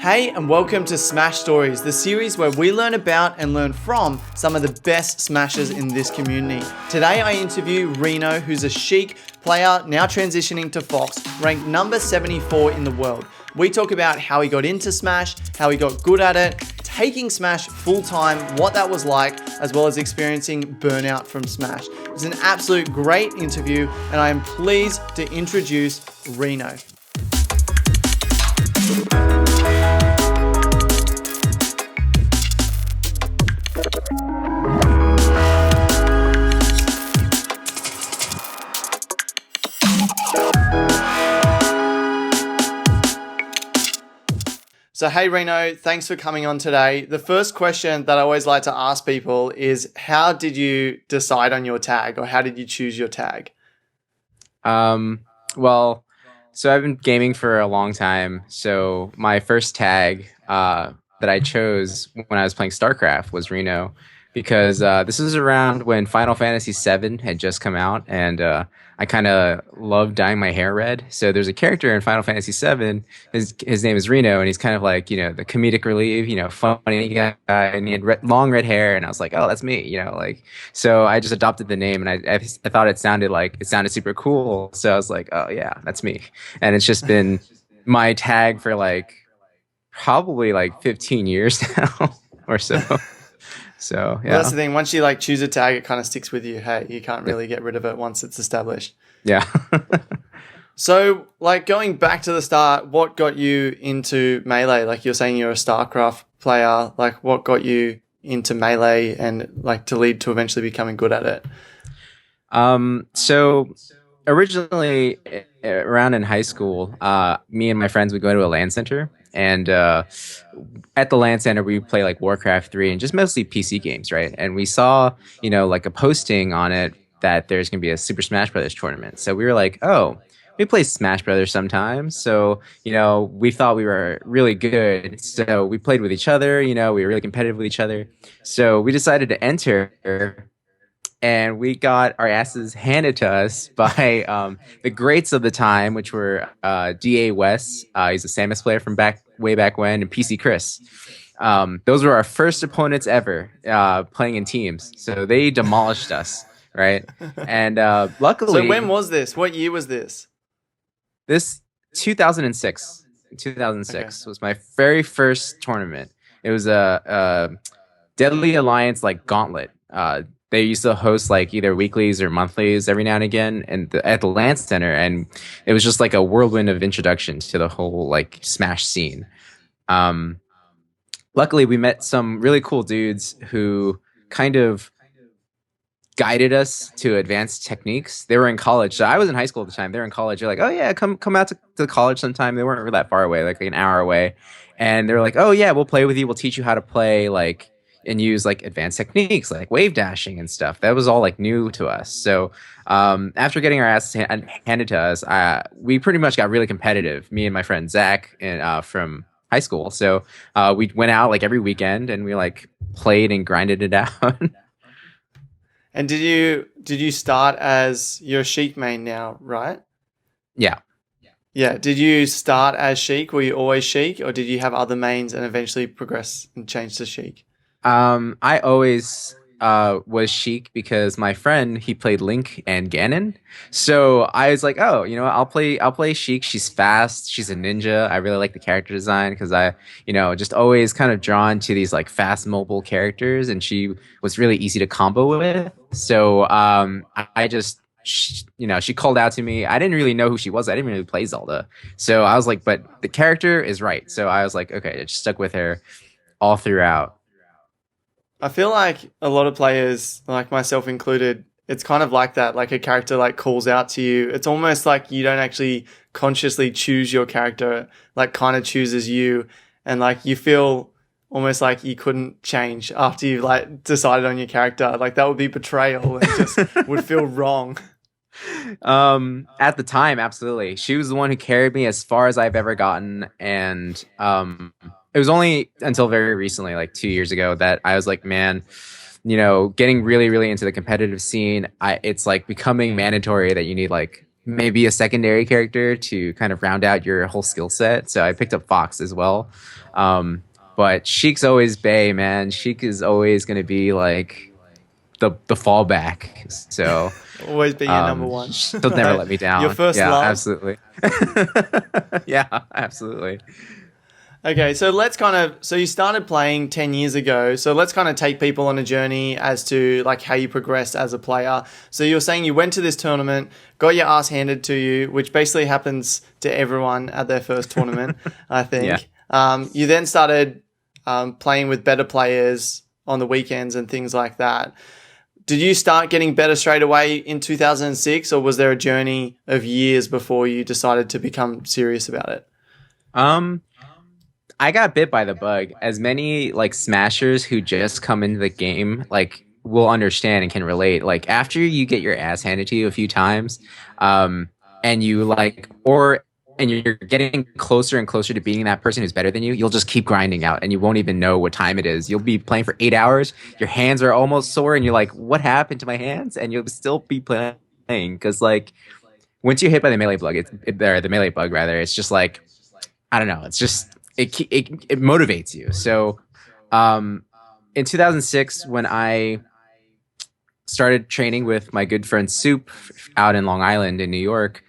Hey, and welcome to Smash Stories, the series where we learn about and learn from some of the best smashers in this community. Today I interview Reno, who's a Shiek player now transitioning to Fox, ranked number 74 in the world. We talk about how he got into Smash, how he got good at it, taking Smash full time, what that was like, as well as experiencing burnout from Smash. It's an absolute great interview, and I am pleased to introduce Reno. So hey Reno, thanks for coming on today. The first question that I always like to ask people is, how did you decide on your tag, or how did you choose your tag? Well, so I've been gaming for a long time. So my first tag that I chose when I was playing StarCraft was Reno, because this is around when Final Fantasy VII had just come out, and I kind of loved dyeing my hair red. So there's a character in Final Fantasy VII. His name is Reno, and he's kind of like, the comedic relief, funny guy, and he had long red hair, and I was like, oh, that's me, like. So I just adopted the name, and I thought it sounded super cool. So I was like, oh yeah, that's me, and it's just been my tag for probably 15 years now or so. So yeah, well, that's the thing. Once you choose a tag, it kind of sticks with you. Hey, you can't really get rid of it once it's established. Yeah. So, going back to the start, what got you into Melee? You're saying you're a StarCraft player. What got you into Melee and to lead to eventually becoming good at it? So originally, around in high school, me and my friends would go to a LAN center, and at the LAN center we play Warcraft 3 and just mostly PC games, right? And we saw, a posting on it that there's gonna be a Super Smash Brothers tournament. So we were like, oh, we play Smash Brothers sometimes. So, we thought we were really good. So we played with each other, we were really competitive with each other. So we decided to enter, and we got our asses handed to us by the greats of the time, which were DA West. He's a Samus player from way back when, and PC Chris. Those were our first opponents ever playing in teams. So they demolished us, right? And luckily... So when was this? What year was this? This 2006. 2006 was my very first tournament. It was a Deadly Alliance gauntlet. They used to host either weeklies or monthlies every now and again, and at the LAN Center, and it was just a whirlwind of introductions to the whole Smash scene. Luckily, we met some really cool dudes who kind of guided us to advanced techniques. They were in college, so I was in high school at the time. They were in college. They're like, oh yeah, come out to college sometime. They weren't that far away, an hour away, and they were like, oh yeah, we'll play with you. We'll teach you how to play and use advanced techniques like wave dashing and stuff. That was all new to us. So after getting our asses handed to us, we pretty much got really competitive. Me and my friend Zach from high school. So we went out every weekend, and we played and grinded it out. And did you start as your Shiek main now, right? Yeah. Yeah. Did you start as Shiek? Were you always Shiek, or did you have other mains and eventually progress and change to Shiek? I always was Shiek because my friend, he played Link and Ganon. So I was like, oh, I'll play Shiek. She's fast. She's a ninja. I really like the character design because I, just always kind of drawn to these fast mobile characters, and she was really easy to combo with. So I just, she called out to me. I didn't really know who she was. I didn't really play Zelda. So I was like, but the character is right. So I was like, okay, I just stuck with her all throughout. I feel like a lot of players, myself included, it's kind of like that. A character calls out to you. It's almost like you don't actually consciously choose your character, kind of chooses you, and you feel almost like you couldn't change after you decided on your character. That would be betrayal. It just would feel wrong. At the time, absolutely. She was the one who carried me as far as I've ever gotten, and it was only until very recently, 2 years ago, that I was like, man, getting really, really into the competitive scene, it's becoming mandatory that you need maybe a secondary character to kind of round out your whole skill set. So I picked up Fox as well. But Sheik's always Bay, man. Sheik is always going to be like the fallback. So Always be your number one. she'll never let me Your down. first Yeah, love. absolutely. Yeah, absolutely. Okay, so let's kind of so you started playing 10 years ago. So let's kind of take people on a journey as to like how you progressed as a player. So you're saying you went to this tournament, got your ass handed to you, which basically happens to everyone at their first tournament, I think. You then started playing with better players on the weekends and things like that. Did you start getting better straight away in 2006, or was there a journey of years before you decided to become serious about it? Um, I got bit by the bug. As many like smashers who just come into the game like will understand and can relate. Like after you get your ass handed to you a few times, um, and you like or and you're getting closer and closer to being that person who's better than you, you'll just keep grinding out and you won't even know what time it is. You'll be playing for 8 hours, your hands are almost sore, and you're like, what happened to my hands? And you'll still be playing because like once you're hit by the melee bug, or the melee bug rather, it's just like I don't know. It's just it motivates you. So, um, in 2006, when I started training with my good friend Soup out in Long Island in New York,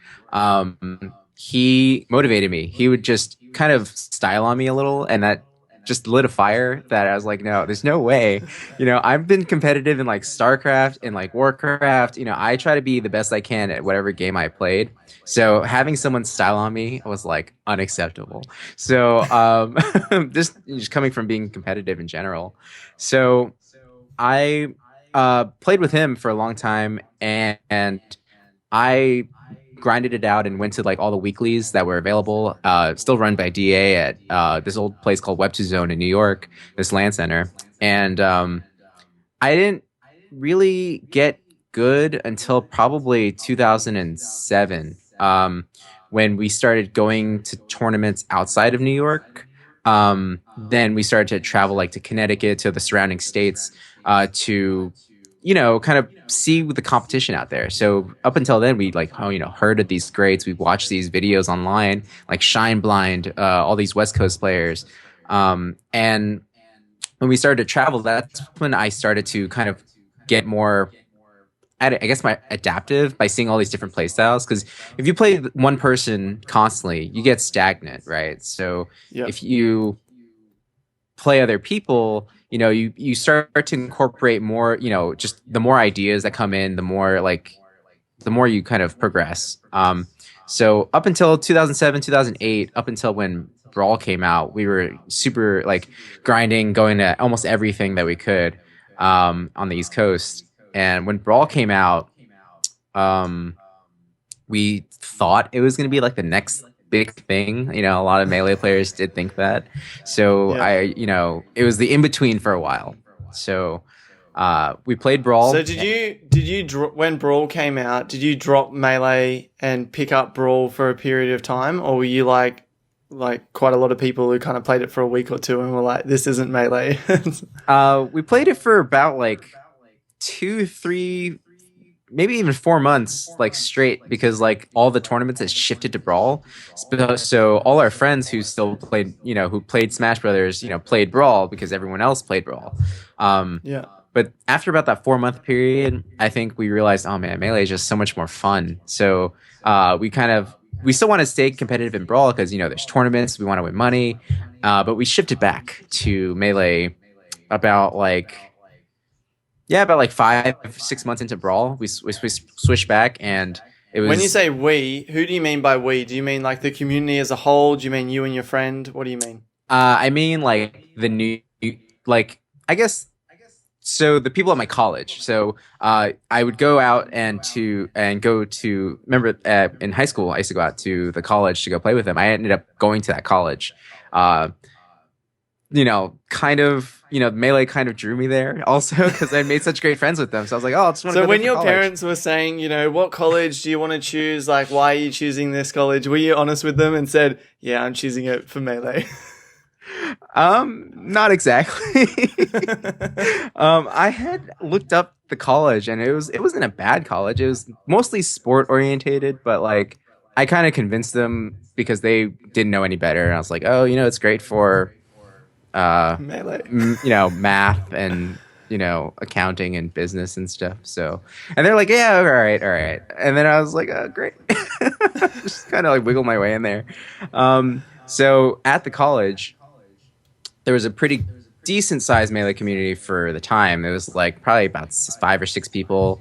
he motivated me. He would just kind of style on me a little, and that just lit a fire that I was like, no, there's no way. I've been competitive in like StarCraft and like Warcraft. I try to be the best I can at whatever game I played. So having someone style on me was like unacceptable. So just coming from being competitive in general. So I played with him for a long time, and I grinded it out and went to like all the weeklies that were available, still run by DA at this old place called Web2 Zone in New York, this LAN center. And I didn't really get good until probably 2007, when we started going to tournaments outside of New York. Then we started to travel like to Connecticut, to the surrounding states, to kind of see the competition out there. So up until then, we like, heard of these greats. We watched these videos online, like Shine Blind, all these West Coast players. And when we started to travel, that's when I started to kind of get more, I guess, my adaptive by seeing all these different play styles. Because if you play one person constantly, you get stagnant, right? So Yeah. if you play other people, you start to incorporate more, just the more ideas that come in, the more you kind of progress. So up until 2007, 2008, up until when Brawl came out, we were super like grinding, going to almost everything that we could, on the East Coast. And when Brawl came out, we thought it was going to be like the next big thing. A lot of Melee players did think that. So Yeah. it was the in between for a while. So we played Brawl. So when Brawl came out, did you drop Melee and pick up Brawl for a period of time, or were you like quite a lot of people who kind of played it for a week or two and were like, this isn't Melee? We played it for about like 2, 3, maybe even 4 months, like straight, because like all the tournaments had shifted to Brawl. So all our friends who still played, who played Smash Brothers, played Brawl because everyone else played Brawl. Yeah. But after about that 4 month period, I think we realized, oh man, Melee is just so much more fun. So we still want to stay competitive in Brawl because there's tournaments, we want to win money, but we shifted back to Melee about like 5, 6 months into Brawl. We switched back, and it was. When you say we, who do you mean by we? Do you mean like the community as a whole? Do you mean you and your friend? What do you mean? I mean like the new, like I guess. So the people at my college. So I would go out go to. Remember, in high school, I used to go out to the college to go play with them. I ended up going to that college. Kind of, Melee kind of drew me there also because I made such great friends with them. So I was like, oh, I just want to So go when there for your college. parents were saying, what college do you want to choose? Like, why are you choosing this college? Were you honest with them and said, yeah, I'm choosing it for Melee? Not exactly. I had looked up the college, and it wasn't a bad college. It was mostly sport orientated, but like I kind of convinced them because they didn't know any better, and I was like, oh, it's great for uh, Melee. math and accounting and business and stuff. So, and they're like, yeah, all right. And then I was like, oh, great, just kind of like wiggle my way in there. So at the college, there was a pretty decent sized melee community for the time. It was like probably about 5 or 6 people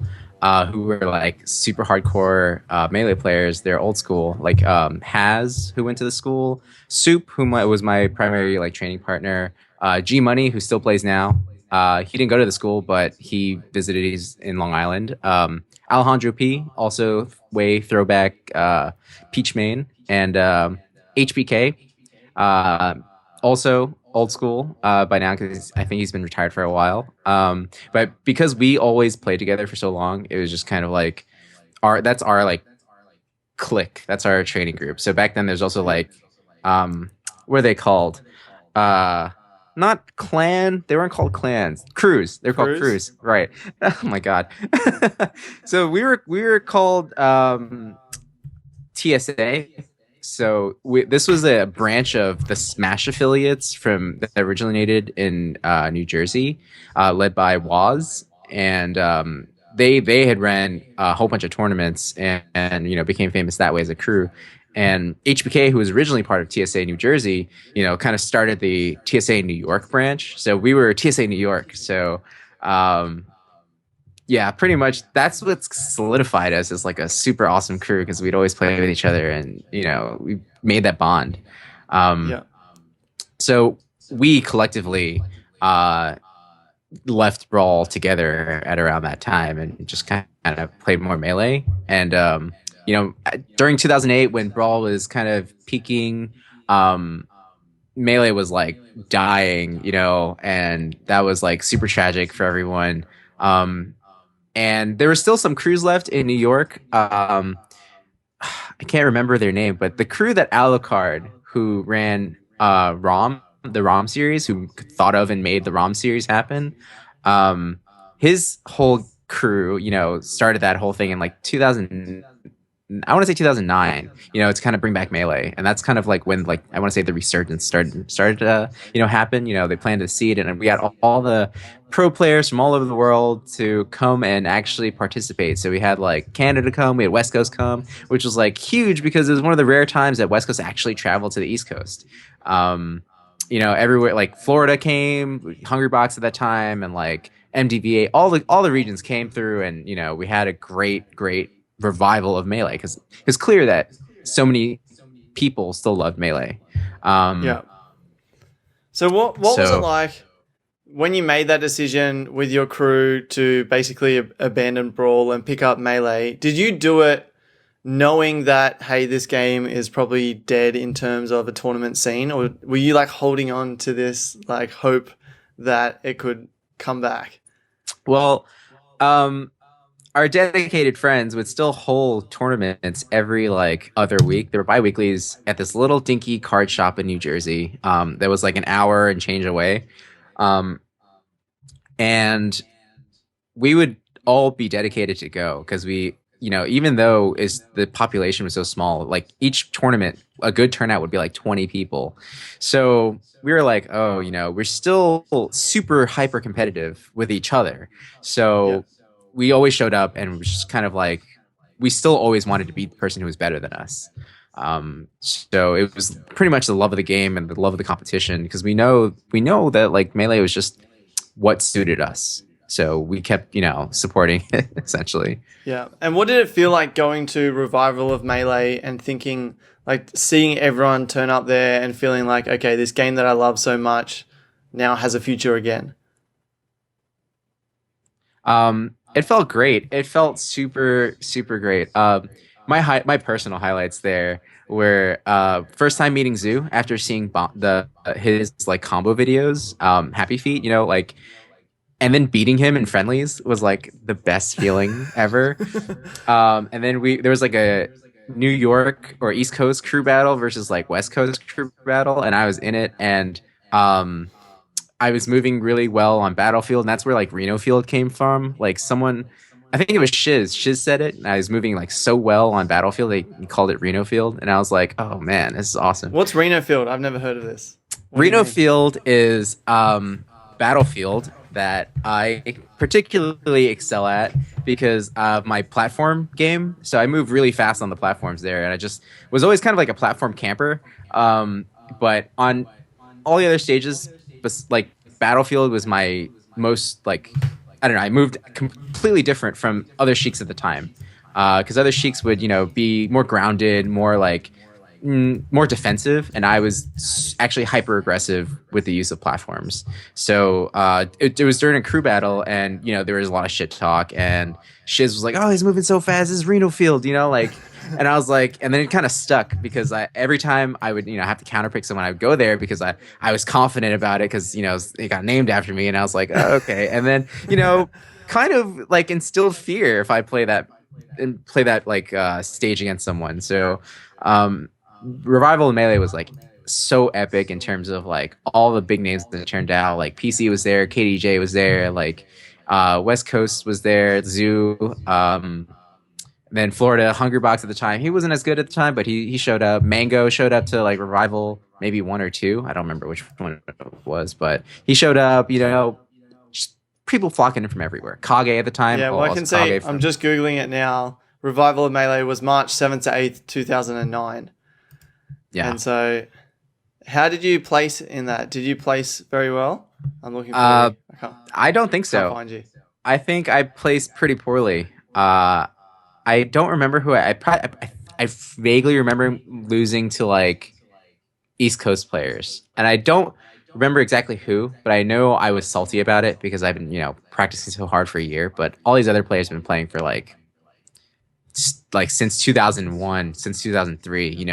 who were like super hardcore melee players. They're old school, like Haz, who went to the school, Soup, who was my primary like training partner, G Money, who still plays now. He didn't go to the school, but he visited. He's in Long Island. Alejandro P, also way throwback Peach Main, and HBK. Uh, Also old school by now because I think he's been retired for a while. But because we always played together for so long, it was just kind of like our like clique. That's our training group. So back then, there's also Yeah. like what are they called? Uh, Not clan. They weren't called clans. Crews. They're called Cruz? crews. Right. Oh my god. So we were called TSA. So this was a branch of the Smash affiliates from that originated in New Jersey, led by Waz, and they had ran a whole bunch of tournaments and became famous that way as a crew. And HBK, who was originally part of TSA New Jersey, kind of started the TSA New York branch. So we were TSA New York. So um, yeah, pretty much that's what's solidified us as like a super awesome crew because we'd always play with each other and we made that bond. Um, Yeah. so we collectively uh, left Brawl together at around that time and just kind of played more melee. And during 2008 when Brawl was kind of peaking, um, melee was like dying, and that was like super tragic for everyone. Um, and there were still some crews left in New York. I can't remember their name, but the crew that Alucard, who ran the ROM series, who thought of and made the ROM series happen, um, his whole crew, started that whole thing in like 2000. I want to say 2009. It's kind of bring back melee, and that's kind of like when like I want to say the resurgence started to happen. They planted a seed, and we got all the pro players from all over the world to come and actually participate. So we had like Canada come, we had West Coast come, which was like huge because it was one of the rare times that West Coast actually traveled to the East Coast. Everywhere like Florida came, Hungrybox at that time, and like MDVA, all the regions came through, and we had a great revival of melee because it's clear that so many people still loved melee. Um, Yeah. So what was it so like when you made that decision with your crew to basically abandon Brawl and pick up Melee? Did you do it knowing that, hey, this game is probably dead in terms of a tournament scene, or were you like holding on to this like hope that it could come back? well, um, our dedicated friends would still hold tournaments every like other week. There were bi-weeklies at this little dinky card shop in New Jersey. That was like an hour and change away. Um, and we would all be dedicated to go because even though is the population was so small, like each tournament a good turnout would be like 20 people. So we were like, oh, we're still super hyper competitive with each other. Yeah. So we always showed up and was just kind of like we still always wanted to beat the person who was better than us. So it was pretty much the love of the game and the love of the competition because we know that like melee was just what suited us. So we kept, supporting it essentially. Yeah. And what did it feel like going to Revival of Melee and thinking, like, seeing everyone turn up there and feeling like, okay, this game that I love so much now has a future again? It felt great. It felt super, super great. My personal highlights there were first time meeting Zoo after seeing his like combo videos, Happy Feet, like, and then beating him in friendlies was like the best feeling ever. And then there was like a New York or East Coast crew battle versus like West Coast crew battle, and I was in it, and um, I was moving really well on Battlefield, and that's where like Reno Field came from. Like someone, I think it was Shiz. Shiz said it, and I was moving like so well on Battlefield, they called it Reno Field, and I was like, oh man, this is awesome. What's Reno Field? I've never heard of this. What do you Reno mean? Field is Battlefield that I particularly excel at because of my platform game. So I move really fast on the platforms there, and I just was always kind of like a platform camper. But on all the other stages, like Battlefield was my most like I don't know. I moved completely different from other Sheiks at the time because other Sheiks would be more grounded, more like more defensive, and I was actually hyper aggressive with the use of platforms. So it was during a crew battle, and there was a lot of shit talk, and Shiz was like, "Oh, he's moving so fast. This is Reno Field," like. And I was like, and then it kind of stuck because every time I would have to counterpick someone, I would go there because I was confident about it because it got named after me, and I was like, oh, okay. And then kind of like instilled fear if I play that like stage against someone. So. Revival of Melee was like so epic in terms of like all the big names that turned out. Like PC was there, KDJ was there, like West Coast was there, Zoo, then Florida Hungerbox at the time. He wasn't as good at the time, but he showed up. Mango showed up to like Revival maybe one or two. I don't remember which one it was, but he showed up. Just people flocking in from everywhere. Kage at the time. Yeah, well, I can say I'm just googling it now. Revival of Melee was March 7th to 8th, 2009. Yeah. And so, how did you place in that? Did you place very well? I'm looking for you. I don't think so. Can't find you. I think I placed pretty poorly. I don't remember who I vaguely remember losing to like East Coast players, and I don't remember exactly who, but I know I was salty about it because I've been practicing so hard for a year. But all these other players have been playing for like since 2001, since 2003.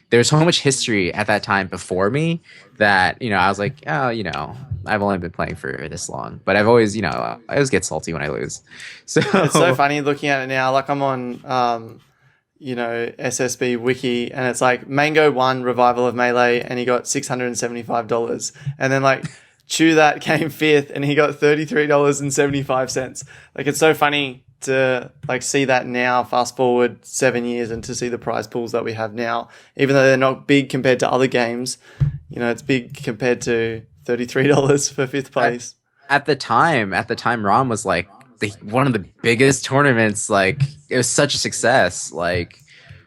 There's so much history at that time before me that I was like, oh, I've only been playing for this long, but I've always I always get salty when I lose. So it's so funny looking at it now. Like I'm on SSB wiki, and it's like Mango won Revival of Melee and he got $675, and then like Chew that came fifth and he got $33.75. Like it's so funny to like see that now, fast forward 7 years, and to see the prize pools that we have now, even though they're not big compared to other games, it's big compared to $33 for fifth place. At the time, ROM was like one of the biggest tournaments. Like it was such a success, like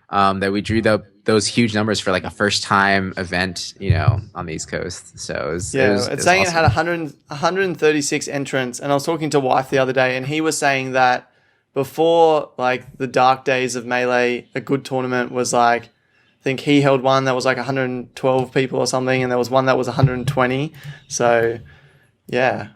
that we drew those huge numbers for like a first time event, on the East Coast. So it was saying awesome. It had 136 entrants, and I was talking to Wife the other day, and he was saying that before like the dark days of Melee, a good tournament was like, I think he held one that was like 112 people or something, and there was one that was 120. So yeah,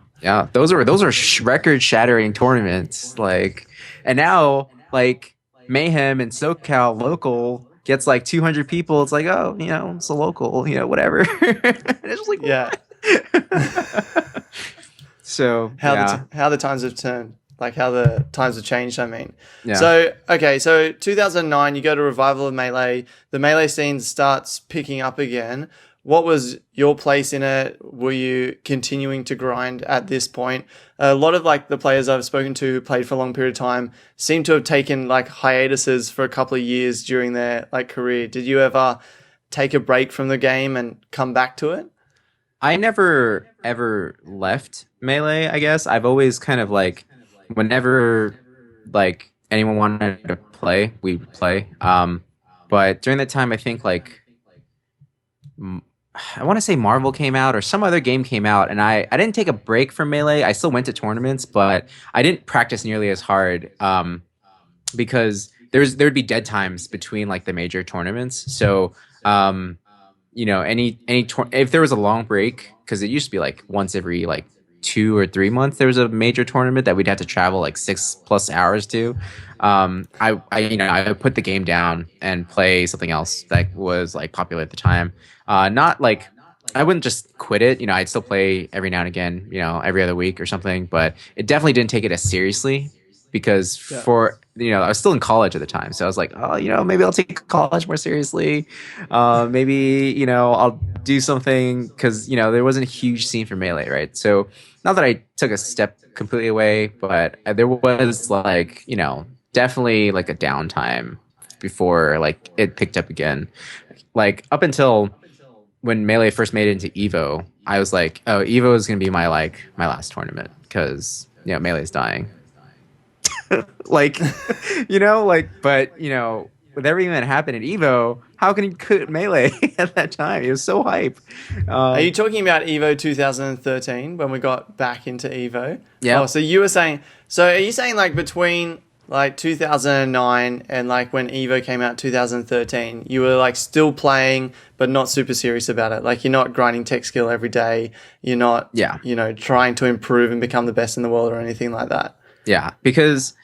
those are record shattering tournaments. Like, and now like Mayhem and SoCal local gets like 200 people. It's like, oh, it's a local, whatever. It's just like, yeah. So how the times have turned. Like how the times have changed, I mean. Yeah. So 2009, you go to Revival of Melee. The Melee scene starts picking up again. What was your place in it? Were you continuing to grind at this point? A lot of like the players I've spoken to who played for a long period of time seem to have taken like hiatuses for a couple of years during their like career. Did you ever take a break from the game and come back to it? I never ever left Melee, I guess. I've always kind of like, whenever like anyone wanted to play, we would play. But during that time, I think like I want to say Marvel came out or some other game came out, and I didn't take a break from Melee. I still went to tournaments, but I didn't practice nearly as hard because there'd be dead times between like the major tournaments. So if there was a long break, because it used to be like once every like 2 or 3 months there was a major tournament that we'd have to travel like 6+ hours to. I would put the game down and play something else that was like popular at the time. Not like I wouldn't just quit it. I'd still play every now and again, every other week or something, but it definitely didn't take it as seriously because Yeah. for I was still in college at the time, so I was like, oh, maybe I'll take college more seriously. Maybe I'll do something because there wasn't a huge scene for Melee, right? So not that I took a step completely away, but there was like definitely like a downtime before like it picked up again. Like up until when Melee first made it into Evo, I was like, oh, Evo is gonna be my last tournament because Melee's dying. Like, but with everything that happened at Evo, how can you quit Melee at that time? It was so hype. Are you Um, talking about Evo 2013 when we got back into Evo? yeah, Oh, so you were saying, so are you saying like between like 2009 and like when Evo came out 2013, you were like still playing but not super serious about it? Like you're not grinding tech skill every day. You're not, yeah, trying to improve and become the best in the world or anything like that. yeah. Because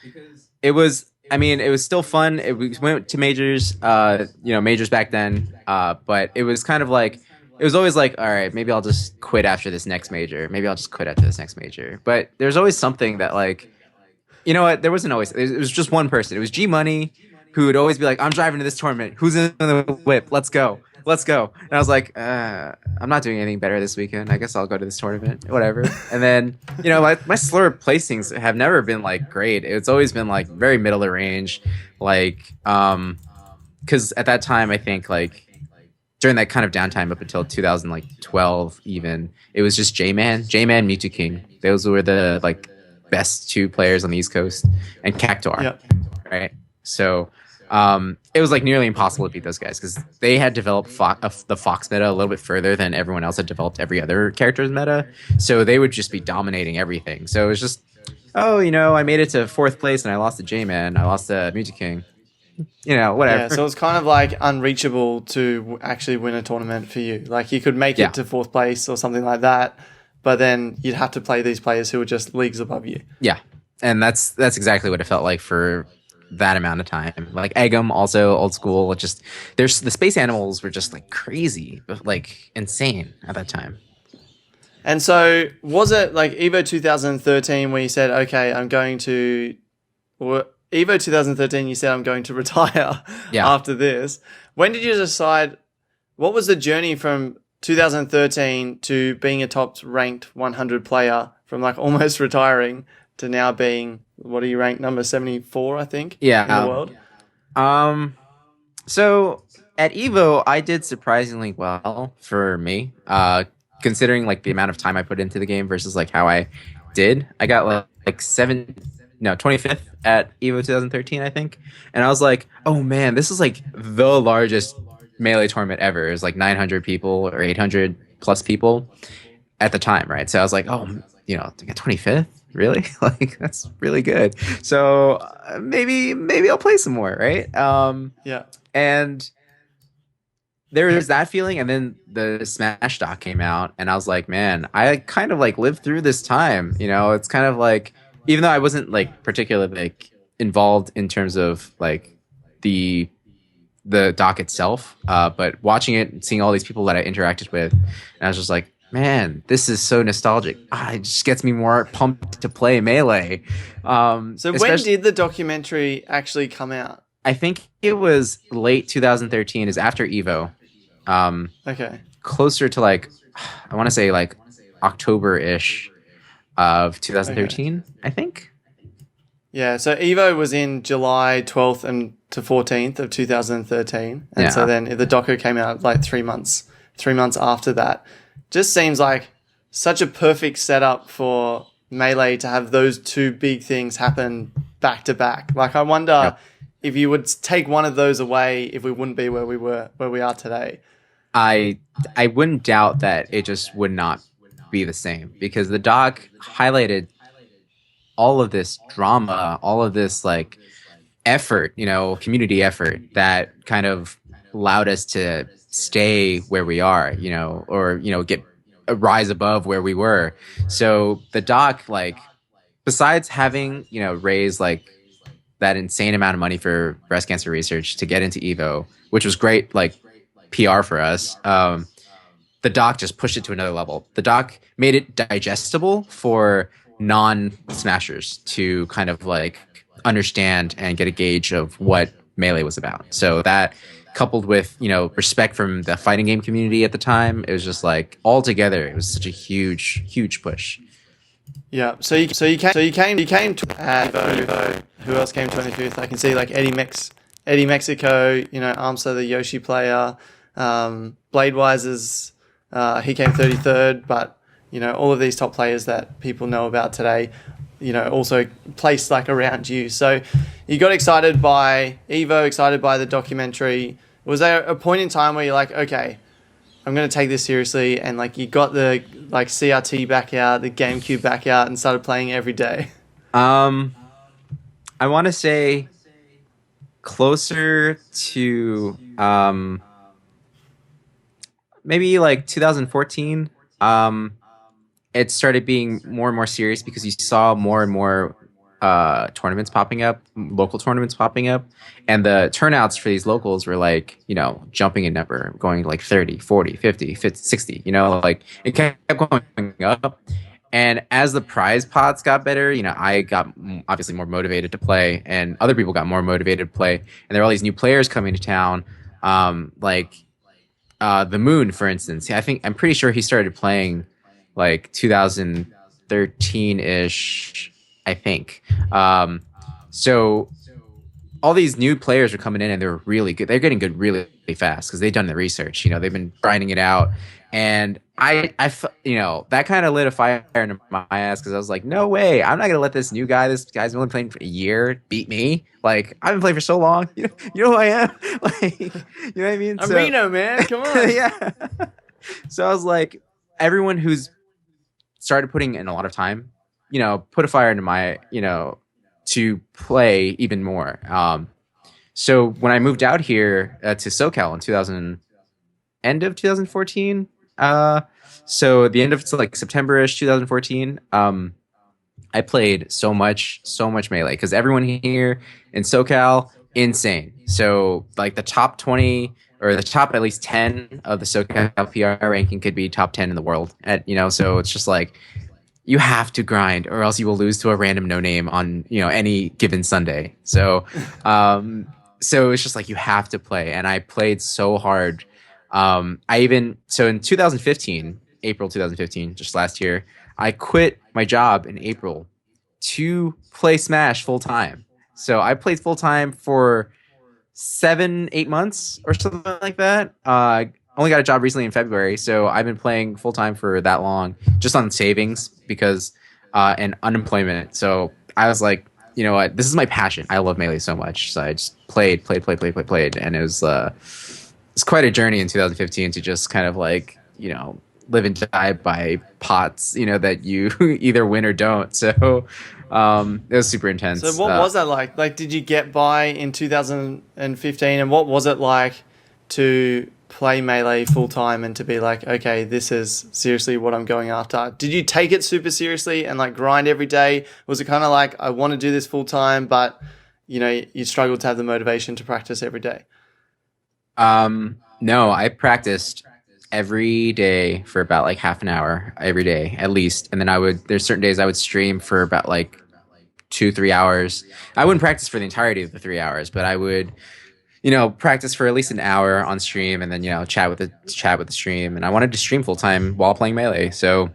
it was. I mean, it was still fun. We went to majors, majors back then. But it was kind of like it was always like, all right, maybe I'll just quit after this next major. Maybe I'll just quit after this next major. But there's always something that like, you know what? There wasn't always. It was just one person. It was G Money who would always be like, "I'm driving to this tournament. Who's in the whip? Let's go, let's go." And I was like, "I'm not doing anything better this weekend. I guess I'll go to this tournament, whatever." And then my slower placings have never been like great. It's always been like very middle of the range, like because at that time I think like during that kind of downtime up until 2012 even it was just J-Man, Mewtwo King. Those were the like best two players on the East Coast, and Cactuar, Yeah. right? So it was like nearly impossible to beat those guys because they had developed the Fox meta a little bit further than everyone else had developed every other character's meta. So they would just be dominating everything. So it was just, oh, I made it to fourth place and I lost to J-Man. I lost to Mewtwo King. Yeah, Whatever. so it's kind of like unreachable to actually win a tournament for you. Like you could make Yeah. it to fourth place or something like that, but then you'd have to play these players who are just leagues above you. Yeah. And that's exactly what it felt like for that amount of time. Like Eggum, also old school. Just there's the space animals were just like crazy, like insane at that time. And so was it like Evo 2013 where you said, okay, I'm going to, or Evo 2013, you said I'm going to retire Yeah. after this. When did you decide, what was the journey from 2013 to being a top ranked 100 player from like almost retiring to now being, what are you ranked number 74, I think, Yeah. in the world? So at Evo, I did surprisingly well for me, considering like the amount of time I put into the game versus like how I did. I got like 25th at Evo 2013, I think, and I was like, oh man, this is like the largest Melee tournament ever. It was like 900 people or 800 plus people at the time, right? So I was like, oh, to get 25th, really? Like that's really good. So maybe I'll play some more, right? Yeah. And there was that feeling, and then the Smash doc came out, and I was like, man, I kind of like lived through this time. It's kind of like, even though I wasn't like particularly like involved in terms of like the doc itself, but watching it and seeing all these people that I interacted with, and I was just like, man, this is so nostalgic. It just gets me more pumped to play Melee. So when did the documentary actually come out? I think it was late 2013, is after Evo. Okay. Closer to like, I want to say like October-ish of 2013, I think. Yeah, so Evo was in July 12th and to 14th of 2013. And so then the doco came out like 3 months after that. Just seems like such a perfect setup for Melee to have those two big things happen back to back. Like I wonder if you would take one of those away, if we wouldn't be where we are today. I wouldn't doubt that it just would not be the same, because the doc highlighted all of this drama, all of this like effort, community effort that kind of allowed us to stay where we are, or get a rise above where we were. So the doc, like, besides having raised like that insane amount of money for breast cancer research to get into Evo, which was great, like PR for us. The doc just pushed it to another level. The doc made it digestible for non-smashers to kind of like understand and get a gauge of what Melee was about. So that coupled with, respect from the fighting game community at the time, it was just like all together, it was such a huge push. Yeah. So you came to Evo. Who else came 25th? I can see like Eddie Mexico. Armster, the Yoshi player. Bladewise's he came 33rd, but all of these top players that people know about today, also placed like around you. So you got excited by Evo, excited by the documentary. Was there a point in time where you're like, okay, I'm going to take this seriously, and like you got the like CRT back out, the GameCube back out, and started playing every day? Um, I want to say closer to maybe like 2014. It started being more and more serious because you saw more and more tournaments popping up, local tournaments popping up, and the turnouts for these locals were like, jumping in number, going to like 30, 40, 50, 50, 60, like it kept going up. And as the prize pots got better, I got obviously more motivated to play, and other people got more motivated to play. And there were all these new players coming to town, like the Moon, for instance. I'm pretty sure he started playing like 2013 ish. I think. So all these new players are coming in and they're really good. They're getting good really, really fast because they've done the research. They've been grinding it out, and that kind of lit a fire into my ass because I was like, no way, I'm not gonna let this new guy. This guy's only playing for a year beat me. Like I've been playing for so long. You know who I am. Like you know what I mean. I'm Reno, man. Come on. Yeah. So I was like, everyone who's started putting in a lot of time, put a fire into my, to play even more. So when I moved out here to SoCal in 2000, end of 2014, so the end of like September-ish 2014, I played so much Melee because everyone here in SoCal, insane. So like the top 20 or the top at least 10 of the SoCal PR ranking could be top 10 in the world. So it's just like, you have to grind or else you will lose to a random no name on any given Sunday. So so it's just like you have to play, and I played so hard. So in 2015, April 2015, just last year, I quit my job in April to play Smash full time. So I played full time for 7-8 months or something like that. Only got a job recently in February, so I've been playing full time for that long, just on savings because and unemployment. So I was like, you know what, this is my passion. I love Melee so much, so I just played, and it was it's quite a journey in 2015 to just kind of like live and die by pots, that you either win or don't. So it was super intense. So what was that like? Like, did you get by in 2015, and what was it like to play Melee full time and to be like, okay, this is seriously what I'm going after? Did you take it super seriously and like grind every day? Was it kind of like, I want to do this full time, but you struggled to have the motivation to practice every day? No, I practiced every day for about like half an hour every day at least, and then there's certain days I would stream for about like 2-3 hours. I wouldn't practice for the entirety of the 3 hours, but I would practice for at least an hour on stream, and then chat with the stream. And I wanted to stream full time while playing Melee, so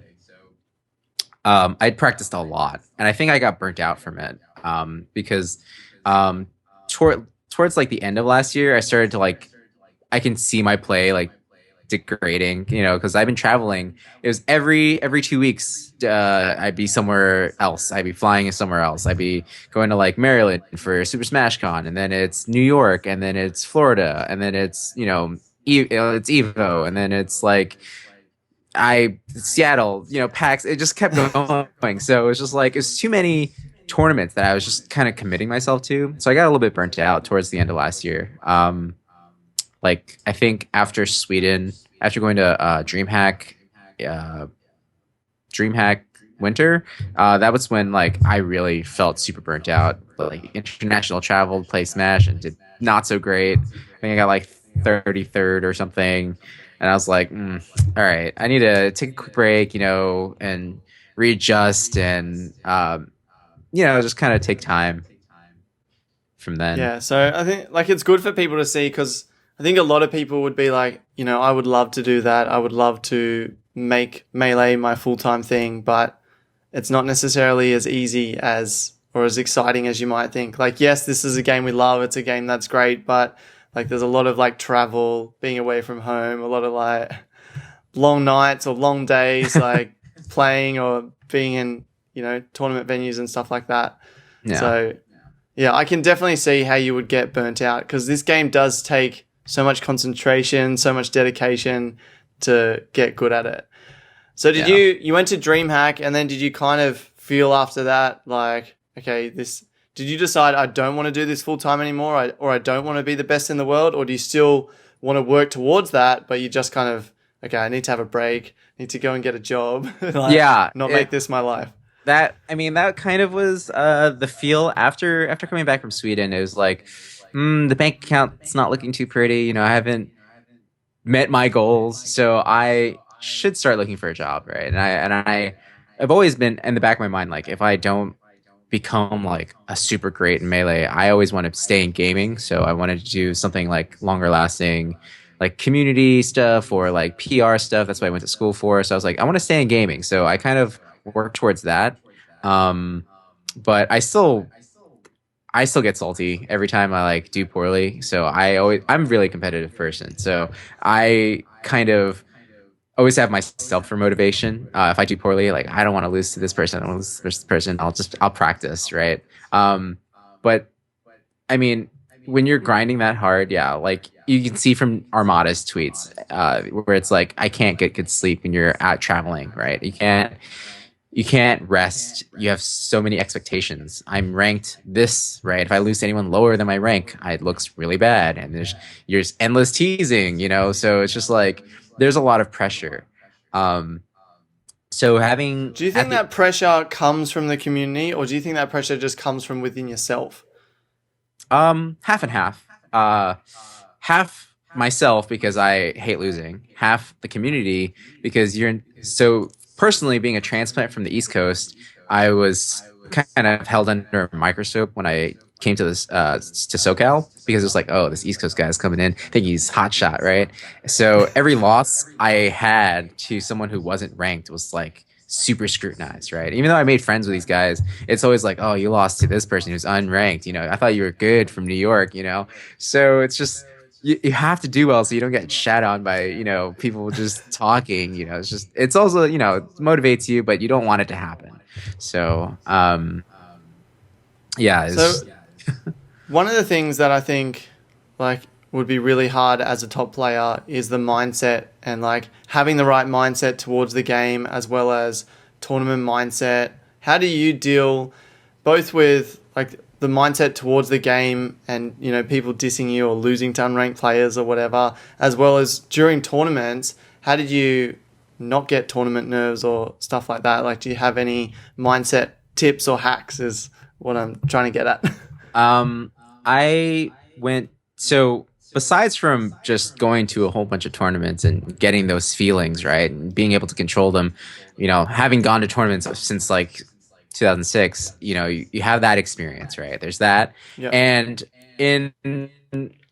I'd practiced a lot, and I think I got burnt out from it because towards like the end of last year, I started to like, I can see my play like degrading, because I've been traveling. It was every 2 weeks. I'd be somewhere else. I'd be flying somewhere else. I'd be going to like Maryland for Super Smash Con, and then it's New York, and then it's Florida, and then it's it's Evo, and then it's like Seattle, PAX. It just kept going. So it was just like, it's too many tournaments that I was just kind of committing myself to. So I got a little bit burnt out towards the end of last year. Like I think after Sweden, after going to DreamHack Winter, that was when like I really felt super burnt out. Like international travel, play Smash, and did not so great. I think I got like 33rd or something, and I was like, all right, I need to take a quick break, and readjust, and just kind of take time. from then. Yeah, so I think like it's good for people to see because I think a lot of people would be like, I would love to do that. I would love to make Melee my full-time thing, but it's not necessarily as easy as or as exciting as you might think. Like, yes, this is a game we love. It's a game that's great, but like there's a lot of like travel, being away from home, a lot of like long nights or long days, like playing or being in, tournament venues and stuff like that. Yeah. So yeah, I can definitely see how you would get burnt out because this game does take so much concentration, so much dedication to get good at it. So did Yeah. you went to DreamHack and then did you kind of feel after that like, okay, did you decide I don't want to do this full time anymore or I don't want to be the best in the world, or do you still want to work towards that, but you just kind of, okay, I need to have a break, need to go and get a job, like Yeah. not make this my life. That kind of was the feel after coming back from Sweden. It was like, the bank account's not looking too pretty. I haven't met my goals, so I should start looking for a job, right? I've always been in the back of my mind, like if I don't become like a super great in Melee, I always want to stay in gaming. So I wanted to do something like longer lasting, like community stuff or like PR stuff. That's what I went to school for. So I was like, I want to stay in gaming. So I kind of worked towards that. But I still get salty every time I like do poorly. So I'm a really competitive person. So I kind of always have myself for motivation. If I do poorly, like I don't want to lose to this person, I don't want to lose to this person. I'll practice, right? But I mean, when you're grinding that hard, yeah, like you can see from Armada's tweets, where it's like I can't get good sleep when you're out traveling, right? You can't rest. You have so many expectations. I'm ranked this, right? If I lose to anyone lower than my rank, it looks really bad. And there's endless teasing, So it's just like there's a lot of pressure. So having Do you think that pressure comes from the community, or do you think that pressure just comes from within yourself? half and half. Half myself because I hate losing. Half the community because so personally being a transplant from the East Coast, I was kind of held under a microscope when I came to this to SoCal because it was like, oh, this East Coast guy's coming in, think he's hot shot, right? So every loss I had to someone who wasn't ranked was like super scrutinized, right? Even though I made friends with these guys, it's always like, oh, you lost to this person who's unranked. I thought you were good from New York. So it's just you have to do well so you don't get shat on by people just talking. It's also it motivates you, but you don't want it to happen. So yeah. So one of the things that I think like would be really hard as a top player is the mindset and like having the right mindset towards the game as well as tournament mindset. How do you deal both with like the mindset towards the game and people dissing you or losing to unranked players or whatever, as well as during tournaments? How did you not get tournament nerves or stuff like that? Like, do you have any mindset tips or hacks is what I'm trying to get at? I went so besides from just going to a whole bunch of tournaments and getting those feelings, right, and being able to control them, having gone to tournaments since like 2006, you have that experience, right? There's that. Yep. And in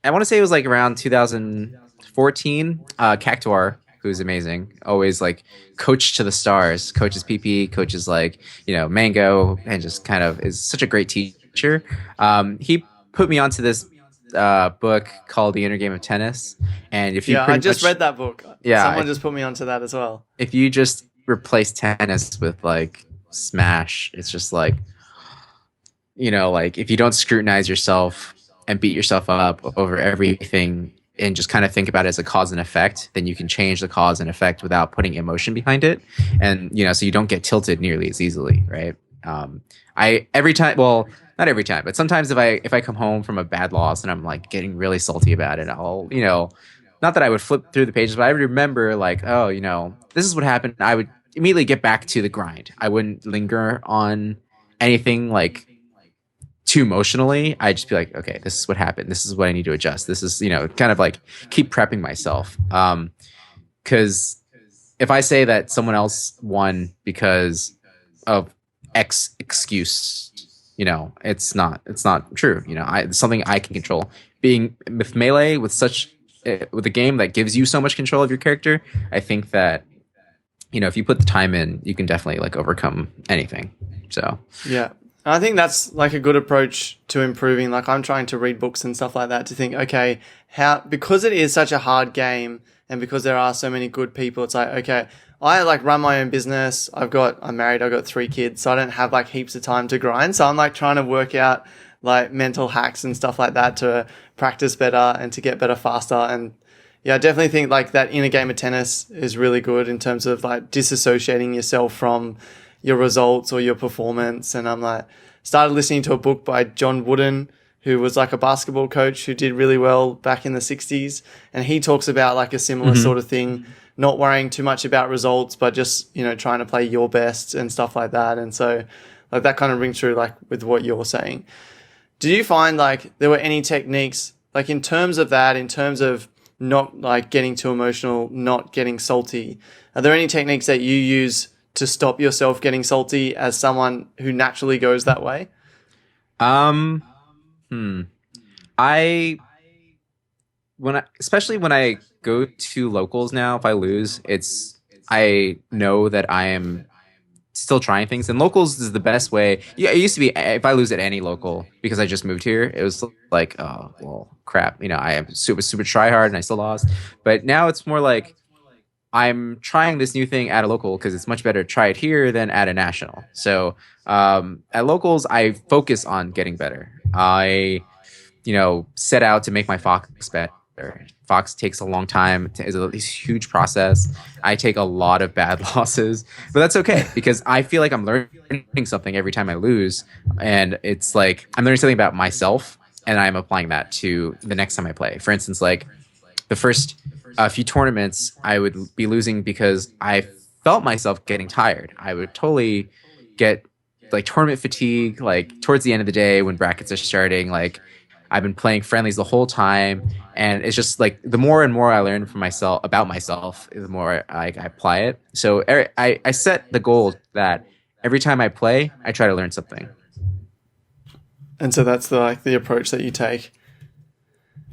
I want to say it was like around 2014, Cactuar, who's amazing, always like coach to the stars, coaches PP, coaches like Mango, and just kind of is such a great teacher. He put me onto this book called The Inner Game of Tennis, and if you I just read that book. Yeah, someone just put me onto that as well. If you just replace tennis with like Smash, it's just like like if you don't scrutinize yourself and beat yourself up over everything and just kind of think about it as a cause and effect, then you can change the cause and effect without putting emotion behind it, and so you don't get tilted nearly as easily, right? I every time, well, not every time, but sometimes if I come home from a bad loss and I'm like getting really salty about it, I'll not that I would flip through the pages, but I would remember like, oh, this is what happened. I would immediately get back to the grind. I wouldn't linger on anything like too emotionally. I'd just be like, okay, this is what happened. This is what I need to adjust. This is, kind of like keep prepping myself. Because if I say that someone else won because of X excuse, it's not true. It's something I can control. Being with Melee, with a game that gives you so much control of your character, I think that if you put the time in, you can definitely like overcome anything. So Yeah. I think that's like a good approach to improving. Like I'm trying to read books and stuff like that to think, okay, because it is such a hard game and because there are so many good people, it's like, okay, I like run my own business. I'm married, I've got 3 kids, so I don't have like heaps of time to grind. So I'm like trying to work out like mental hacks and stuff like that to practice better and to get better faster. And yeah, I definitely think like that inner game of tennis is really good in terms of like disassociating yourself from your results or your performance. And I'm like, started listening to a book by John Wooden, who was like a basketball coach who did really well back in the 60s. And he talks about like a similar Mhm. sort of thing, not worrying too much about results, but just, trying to play your best and stuff like that. And so like that kind of rings true like with what you're saying. Do you find like there were any techniques like in terms of that, in terms of not like getting too emotional, not getting salty? Are there any techniques that you use to stop yourself getting salty as someone who naturally goes that way? um hmm. I especially when I go to locals now, if I lose, I know that I am still trying things. And locals is the best way. Yeah, it used to be if I lose at any local because I just moved here, it was like, oh well, crap. I am super super try hard and I still lost. But now it's more like I'm trying this new thing at a local because it's much better to try it here than at a national. So at locals, I focus on getting better. I set out to make my Fox better. Fox takes a long time. It's a huge process. I take a lot of bad losses, but that's okay because I feel like I'm learning something every time I lose, and it's like I'm learning something about myself, and I'm applying that to the next time I play. For instance, like the first few tournaments, I would be losing because I felt myself getting tired. I would totally get like tournament fatigue, like towards the end of the day when brackets are starting. Like I've been playing friendlies the whole time, and it's just like the more and more I learn from myself about myself, the more I apply it. So I set the goal that every time I play, I try to learn something. And so that's the approach that you take.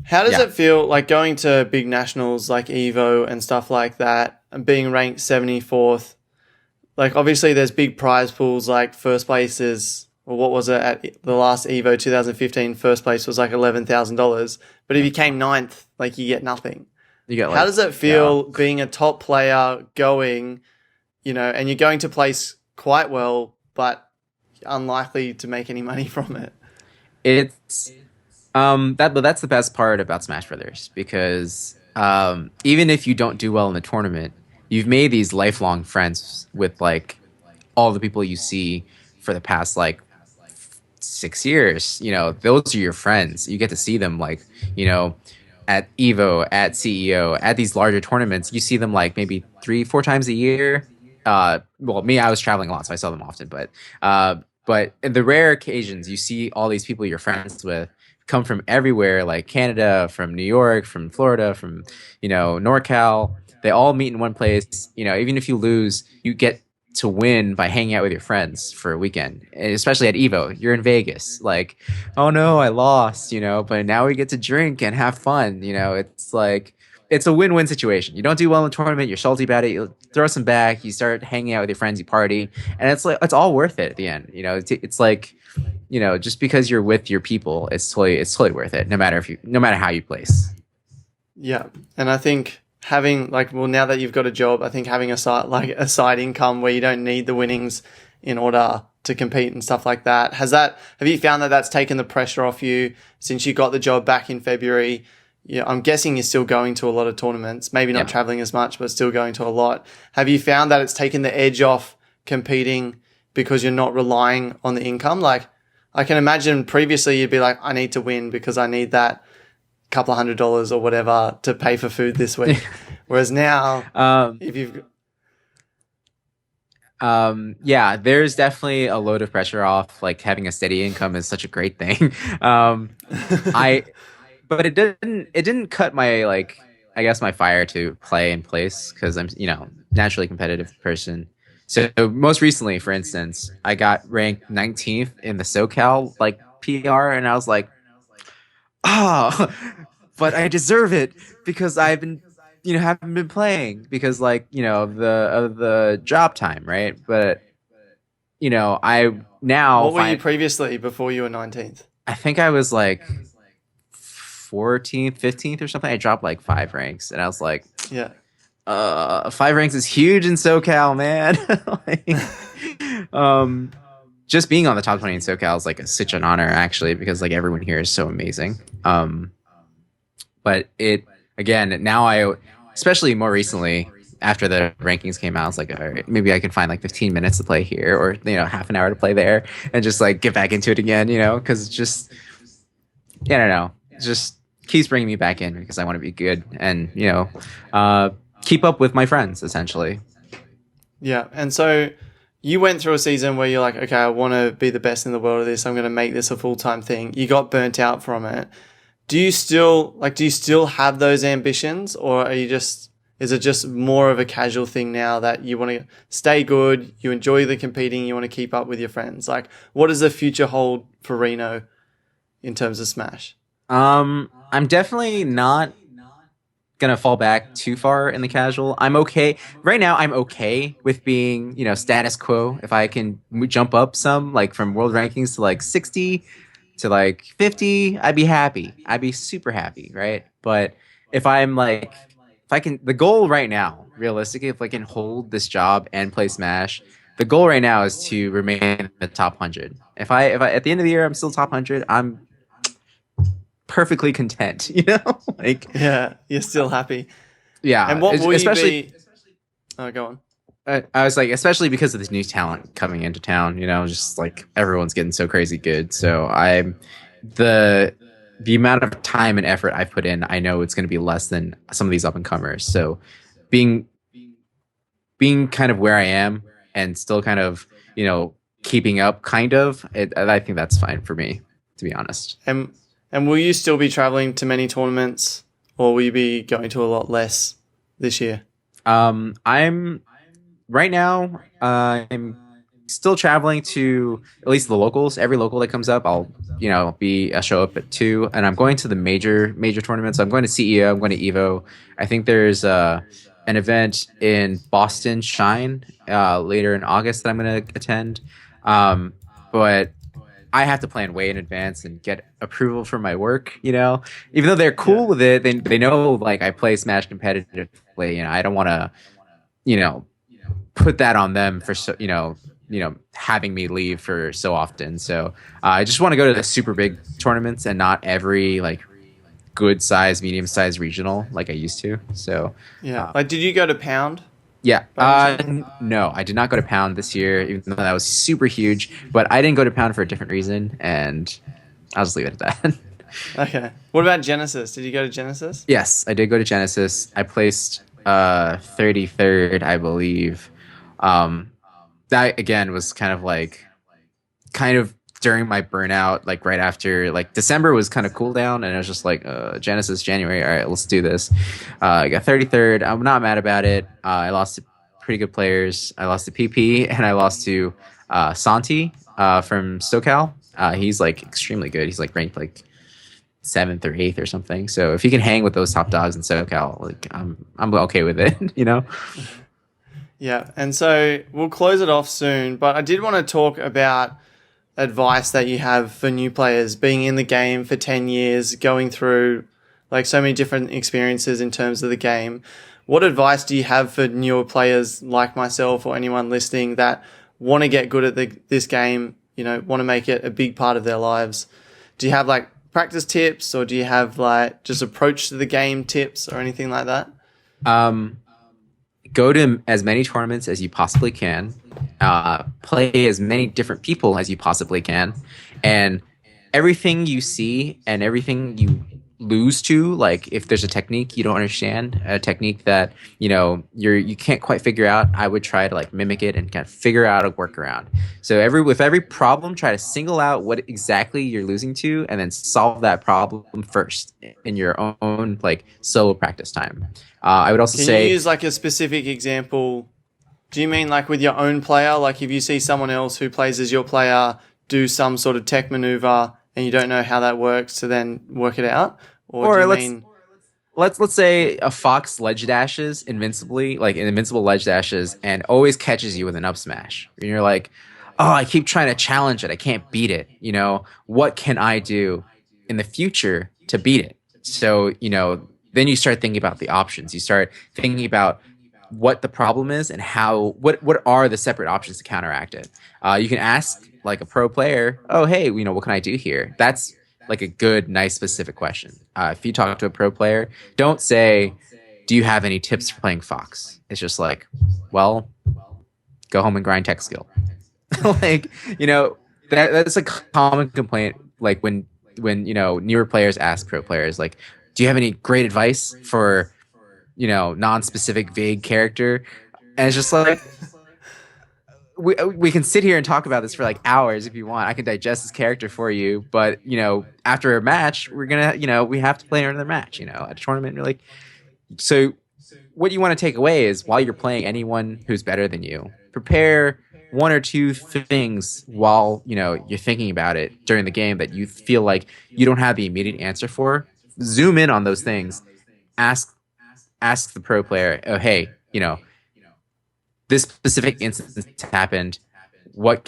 How does Yeah. it feel like going to big nationals like Evo and stuff like that and being ranked 74th? Like obviously there's big prize pools, like first place is, or what was it at the last Evo 2015, first place was like $11,000. But if Yeah. you came ninth, like you get nothing. You get How like does it yeah. feel being a top player going, and you're going to place quite well, but unlikely to make any money from it? It's but that's the best part about Smash Brothers because even if you don't do well in the tournament, you've made these lifelong friends with like all the people you see for the past like 6 years. Those are your friends. You get to see them like, you know, at Evo, at CEO, at these larger tournaments. You see them like maybe 3, 4 times a year. Well, me, I was traveling a lot, so I saw them often. But in the rare occasions, you see all these people you're friends with come from everywhere, like Canada, from New York, from Florida, from NorCal. They all meet in one place. Even if you lose, you get to win by hanging out with your friends for a weekend. And especially at Evo, you're in Vegas. Like, oh no, I lost. But now we get to drink and have fun. It's like it's a win-win situation. You don't do well in the tournament, you're salty about it. You throw some back, you start hanging out with your friends, you party, and it's like it's all worth it at the end. It's like just because you're with your people, it's totally worth it. No matter how you place. Yeah. And I think having like, well, now that you've got a job, I think having a side income where you don't need the winnings in order to compete and stuff like that. Have you found that that's taken the pressure off you since you got the job back in February? Yeah, I'm guessing you're still going to a lot of tournaments, maybe not Yeah. traveling as much, but still going to a lot. Have you found that it's taken the edge off competing because you're not relying on the income? Like, I can imagine previously you'd be like, I need to win because I need that couple of $100 or whatever to pay for food this week. Whereas now, um, if you've, yeah, there's definitely a load of pressure off. Like having a steady income is such a great thing. I but it didn't cut my I guess my fire to play in place because I'm naturally competitive person. So most recently, for instance, I got ranked 19th in the SoCal like PR, and I was like, ah, but I deserve it because I've been, haven't been playing because like of the job time, right? But I now What were you find previously before you were 19th? I think I was like 14th, 15th or something. I dropped like 5 ranks, and I was like, Yeah. 5 ranks is huge in SoCal, man. Like, um, just being on the top 20 in SoCal is like such an honor, actually, because like everyone here is so amazing. But it again now especially more recently after the rankings came out, it's like, all right, maybe I can find like 15 minutes to play here, or half an hour to play there, and just like get back into it again, because it's just, yeah, I don't know, it just keeps bringing me back in because I want to be good and uh, keep up with my friends essentially. Yeah. And so you went through a season where you're like, okay, I want to be the best in the world at this. I'm going to make this a full-time thing. You got burnt out from it. Do you still have those ambitions, or is it just more of a casual thing now that you want to stay good, you enjoy the competing, you want to keep up with your friends? Like, what does the future hold for Reno in terms of Smash? I'm definitely not gonna fall back too far in the casual. I'm okay right now. I'm okay with being, status quo. If I can jump up some, like from world rankings to like 60 to like 50, I'd be happy. I'd be super happy, right? But if I'm like, if I can, the goal right now, realistically, if I can hold this job and play Smash, the goal right now is to remain in the top 100. If I at the end of the year I'm still top 100, I'm perfectly content. Like, Yeah, you're still happy. yeah, And what will you especially be? Oh, go on. I was like, especially because of this new talent coming into town, just like everyone's getting so crazy good. So the the amount of time and effort I put in, I know it's going to be less than some of these up and comers. So being being kind of where I am and still kind of, keeping up, I think that's fine for me, to be honest. And and will you still be traveling to many tournaments, or will you be going to a lot less this year? I'm right now, I'm still traveling to at least the locals. Every local that comes up, I'll show up at 2, and I'm going to the major tournaments. I'm going to CEO. I'm going to Evo. I think there's an event in Boston Shine later in August that I'm going to attend. But I have to plan way in advance and get approval from my work. Even though they're Yeah. cool with it, they know like I play Smash competitively. I don't want to you know put that on them for having me leave for so often. So I just want to go to the super big tournaments and not every like good size, medium size regional like I used to. So Yeah. uh, Like, did you go to Pound yeah, by any chance? no, I did not go to Pound this year, even though that was super huge. But I didn't go to Pound for a different reason, and I'll just leave it at that. Okay. What about Genesis? Did you go to Genesis? Yes, I did go to Genesis. I placed 33rd, I believe. Um, that again was kind of during my burnout, like right after like December was kind of cool down, and I was just like Genesis January. All right, let's do this. I got 33rd. I'm not mad about it. I lost to pretty good players. I lost to PP and I lost to Santi from SoCal. He's like extremely good. He's like ranked like 7th or 8th or something. So if you can hang with those top dogs in SoCal, like I'm okay with it. Yeah. And so we'll close it off soon, but I did want to talk about advice that you have for new players being in the game for 10 years, going through like so many different experiences in terms of the game. What advice do you have for newer players like myself or anyone listening that want to get good at this game, want to make it a big part of their lives? Do you have like practice tips, or do you have like just approach to the game tips or anything like that? um, Go to as many tournaments as you possibly can, play as many different people as you possibly can, and everything you see and everything you lose to, like if there's a technique you don't understand, a technique that you can't quite figure out, I would try to like mimic it and kind of figure out a workaround. So with every problem, try to single out what exactly you're losing to and then solve that problem first in your own like solo practice time. I would also Can you say use like a specific example Do you mean like with your own player? Like if you see someone else who plays as your player do some sort of tech maneuver and you don't know how that works to then work it out? Or do Or you mean, let's say a fox ledge dashes invincibly, like an invincible ledge dashes, and always catches you with an up smash. And you're like, oh, I keep trying to challenge it. I can't beat it. What can I do in the future to beat it? So, then you start thinking about the options. You start thinking about what the problem is and what are the separate options to counteract it. You can ask like a pro player, oh, hey, what can I do here? That's like a good, nice, specific question. If you talk to a pro player, don't say, do you have any tips for playing Fox? It's just like, well, go home and grind tech skill. like, that's a common complaint. Like when newer players ask pro players, like, do you have any great advice for, non-specific vague character? And it's just like, we can sit here and talk about this for like hours if you want. I can digest this character for you, but after a match, we're gonna, we have to play another match, at a tournament. You're like, so what you want to take away is while you're playing anyone who's better than you, prepare one or two things while you're thinking about it during the game that you feel like you don't have the immediate answer for. Zoom in on those things. Ask the pro player, oh hey, this specific instance happened. What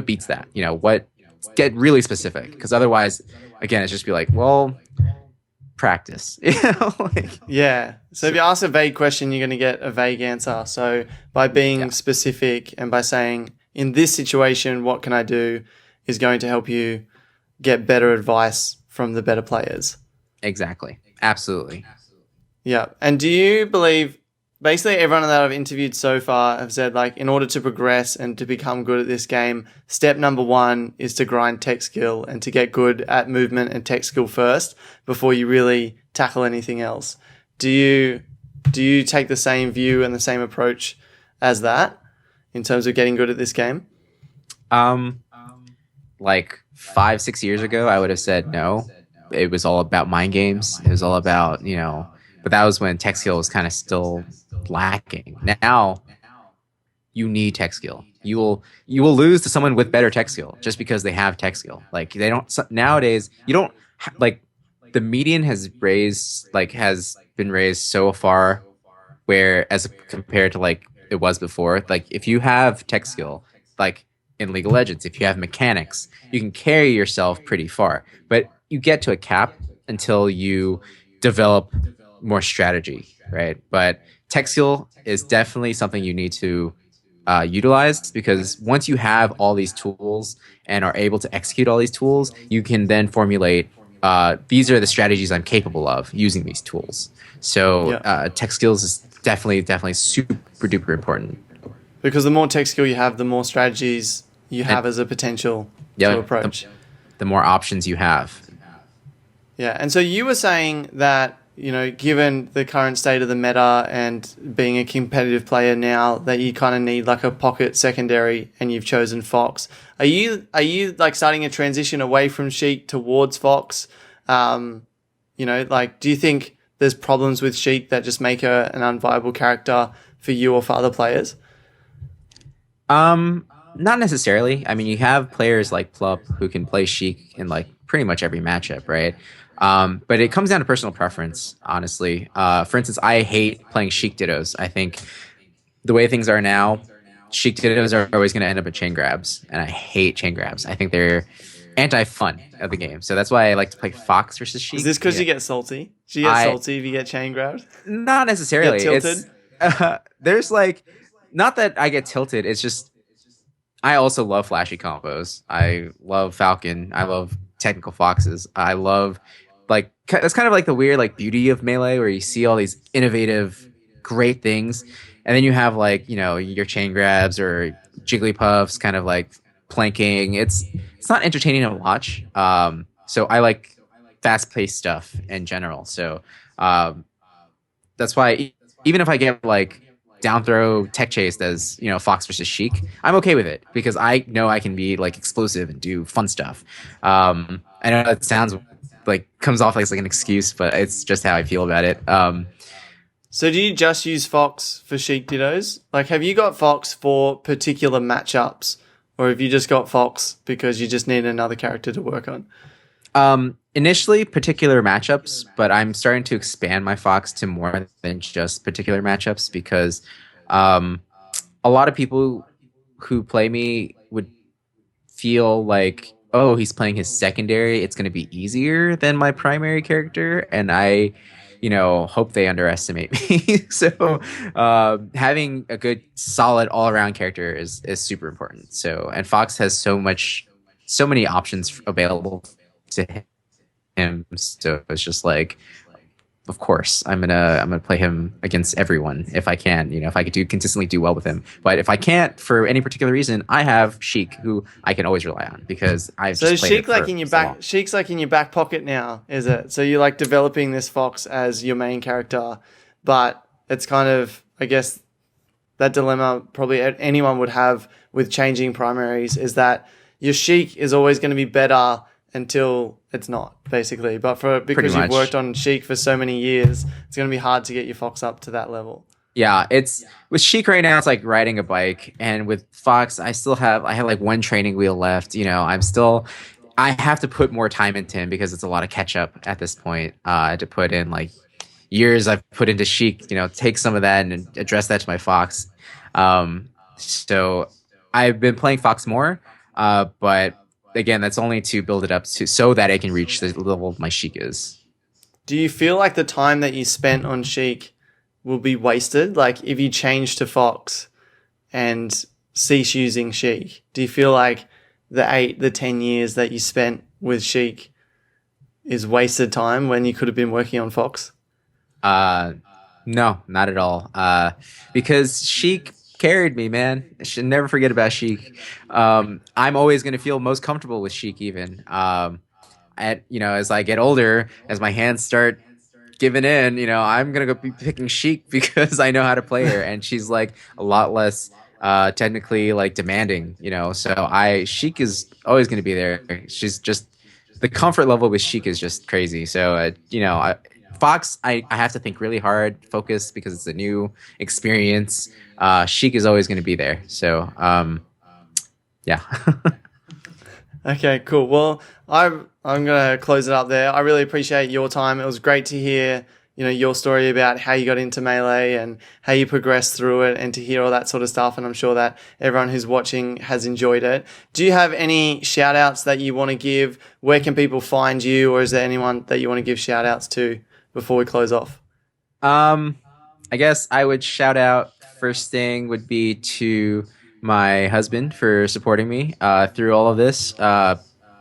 beats that? What get really specific, because otherwise, again, it's just be like, well, practice. yeah. So if you ask a vague question, you're going to get a vague answer. So by being specific and by saying, in this situation, what can I do, is going to help you get better advice from the better players. Exactly. Absolutely. Yeah. And do you believe, basically everyone that I've interviewed so far have said, like, in order to progress and to become good at this game, step number one is to grind tech skill and to get good at movement and tech skill first before you really tackle anything else. Do you take the same view and the same approach as that in terms of getting good at this game? Like 5-6 years ago, I would have said no. It was all about mind games. It was all about, but that was when tech skill was kind of still lacking. Now you need tech skill. You will lose to someone with better tech skill just because they have tech skill. Like they don't nowadays. You don't like the median has been raised so far, where as compared to like it was before. Like if you have tech skill, like in League of Legends, if you have mechanics, you can carry yourself pretty far. But you get to a cap until you develop more strategy, right? But tech skill is definitely something you need to utilize, because once you have all these tools and are able to execute all these tools, you can then formulate these are the strategies I'm capable of using these tools. So tech skills is definitely super duper important. Because the more tech skill you have, the more strategies you have as a potential to approach. The more options you have. Yeah, and so you were saying that, given the current state of the meta and being a competitive player now, that you kind of need like a pocket secondary, and you've chosen Fox. Are you like starting a transition away from Shiek towards Fox? Do you think there's problems with Shiek that just make her an unviable character for you or for other players? Not necessarily. I mean, you have players like Plup who can play Shiek in like pretty much every matchup, right? But it comes down to personal preference, honestly. For instance, I hate playing Shiek Dittos. I think the way things are now, Shiek Dittos are always going to end up at chain grabs, and I hate chain grabs. I think they're anti-fun of the game. So that's why I like to play Fox versus Shiek. Is this because you get salty? Do you get salty if you get chain grabbed? Not necessarily. You get tilted? There's like, not that I get tilted. It's just, I also love flashy combos. I love Falcon. I love technical foxes. I love, like, that's kind of like the weird like beauty of Melee, where you see all these innovative, great things, and then you have like, your chain grabs or Jigglypuffs kind of like planking. It's not entertaining to watch. So I like fast-paced stuff in general. So that's why even if I get like down throw tech chased as Fox versus Shiek, I'm okay with it, because I know I can be like explosive and do fun stuff. I know that sounds like comes off like an excuse, but it's just how I feel about it. So do you just use Fox for Sheik Dittos? Like, have you got Fox for particular matchups, or have you just got Fox because you just need another character to work on? Initially, particular matchups, but I'm starting to expand my Fox to more than just particular matchups because um, a lot of people who play me would feel like, oh, he's playing his secondary. It's going to be easier than my primary character. And I, hope they underestimate me. So having a good, solid all around character is super important. So, and Fox has so many options available to him. So it's just like, of course, I'm gonna play him against everyone if I can. If I could consistently do well with him. But if I can't for any particular reason, I have Sheik, who I can always rely on because I've So just played Sheik it for like in your so long. back, Sheik's like in your back pocket now, is it? So you're like developing this Fox as your main character, but it's kind of, I guess, that dilemma probably anyone would have with changing primaries is that your Sheik is always going to be better until it's not, basically. But because you've much. worked on Sheik for so many years, it's going to be hard to get your Fox up to that level. Yeah, it's with Sheik right now. It's like riding a bike, and with Fox, I have like one training wheel left. I have to put more time into him because it's a lot of catch up at this point. I had to put in like years I've put into Sheik. Take some of that and address that to my Fox. So I've been playing Fox more, but again, that's only to build it up so that it can reach the level my Sheik is. Do you feel like the time that you spent on Sheik will be wasted? Like if you change to Fox and cease using Sheik, do you feel like the 10 years that you spent with Sheik is wasted time when you could have been working on Fox? No, not at all. Because Sheik carried me, man. I should never forget about Sheik. I'm always going to feel most comfortable with Sheik, even. As I get older, as my hands start giving in, I'm gonna go be picking Sheik because I know how to play her, and she's like a lot less technically like demanding, So Sheik is always gonna be there. She's just the comfort level with Sheik is just crazy. So Fox, I have to think really hard, focus because it's a new experience. Sheik is always gonna be there. So yeah. Okay, cool. Well, I'm gonna close it up there. I really appreciate your time. It was great to hear, your story about how you got into Melee and how you progressed through it, and to hear all that sort of stuff. And I'm sure that everyone who's watching has enjoyed it. Do you have any shout outs that you want to give? Where can people find you, or is there anyone that you want to give shout outs to before we close off? I guess I would shout out, first thing would be to my husband for supporting me through all of this,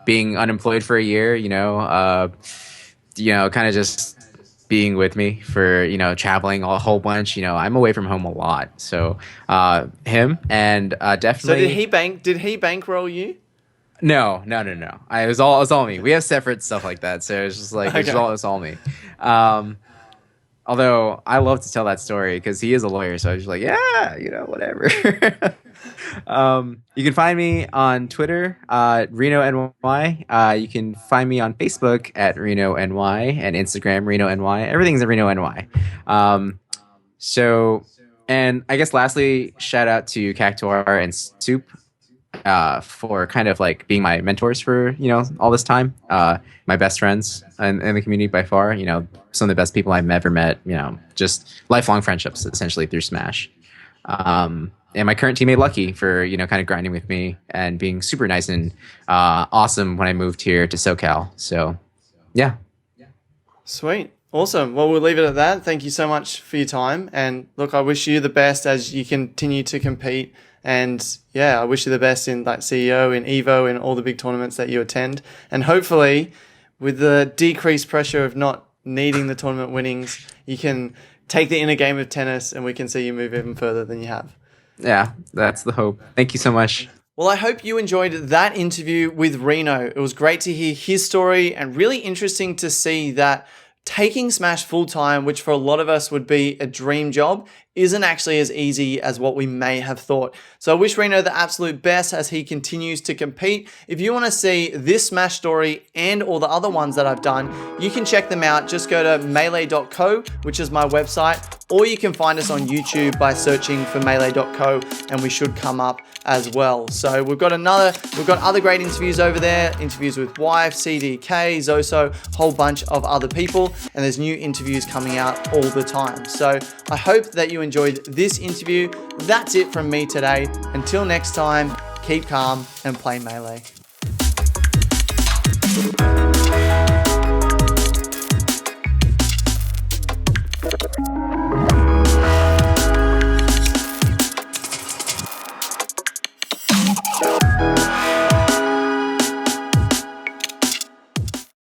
being unemployed for a year, kind of just being with me for, traveling a whole bunch. I'm away from home a lot. So him and definitely. So did he bankroll you? No. It was all me. We have separate stuff like that. So it's just like, Okay. it's all me. Although I love to tell that story because he is a lawyer, so I was just like, yeah, whatever. You can find me on Twitter, Reno NY. You can find me on Facebook at Reno NY and Instagram Reno NY. Everything's at Reno NY. And I guess lastly, shout out to Cactuar and Soup for kind of like being my mentors for all this time. My best friends in the community by far. Some of the best people I've ever met. Just lifelong friendships essentially through Smash. And my current teammate Lucky for kind of grinding with me and being super nice and awesome when I moved here to SoCal. So yeah. Sweet. Awesome. Well, we'll leave it at that. Thank you so much for your time. And look, I wish you the best as you continue to compete. And yeah, I wish you the best in like CEO, in Evo, in all the big tournaments that you attend. And hopefully, with the decreased pressure of not needing the tournament winnings, you can take the inner game of tennis and we can see you move even further than you have. Yeah, that's the hope. Thank you so much. Well, I hope you enjoyed that interview with Reno. It was great to hear his story and really interesting to see that taking Smash full-time, which for a lot of us would be a dream job, isn't actually as easy as what we may have thought. So I wish Reno the absolute best as he continues to compete. If you want to see this Smash story and all the other ones that I've done, you can check them out. Just go to Melee.co, which is my website, or you can find us on YouTube by searching for Melee.co, and we should come up as well. So we've got other great interviews over there, interviews with Wife, CDK, Zoso, whole bunch of other people, and there's new interviews coming out all the time. So I hope that you enjoyed this interview. That's it from me today. Until next time, keep calm and play Melee.